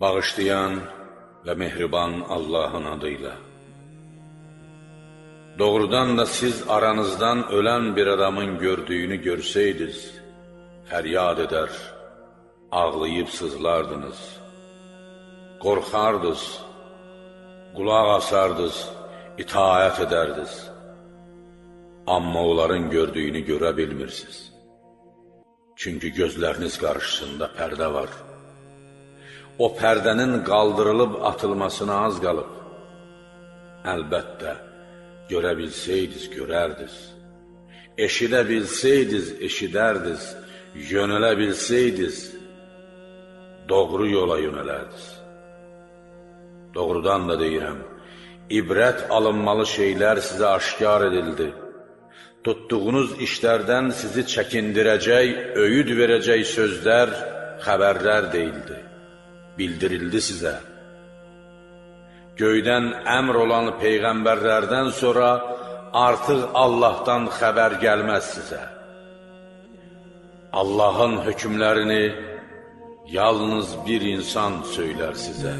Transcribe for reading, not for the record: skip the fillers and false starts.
Bağışlayan və mehriban Allahın adıyla. Doğrudan da siz aranızdan ölən bir adamın gördüyünü görsəydiniz, fəryad edər, ağlayıb sızlardınız, qorxardınız, qulaq asardınız, itaət edərdiniz. Amma onların gördüyünü görə bilmirsiniz. Çünki gözləriniz qarşısında pərdə var. O pərdənin qaldırılıb atılmasına az qalıb. Əlbəttə, görə bilsəydiniz, görərdiniz. Eşidə bilsəydiniz, eşidərdiniz. Yönələ bilsəydiniz, doğru yola yönələrdiniz. Doğrudan da deyirəm, ibrət alınmalı şeylər sizə aşkar edildi. Tutduğunuz işlərdən sizi çəkindirəcək, öyüd verəcək sözlər, xəbərlər deyildi. Bildirildi sizə. Göydən əmr olan peyğəmbərlərdən sonra artıq Allahdan xəbər gəlməz sizə. Allahın hökmlərini yalnız bir insan söylər sizə.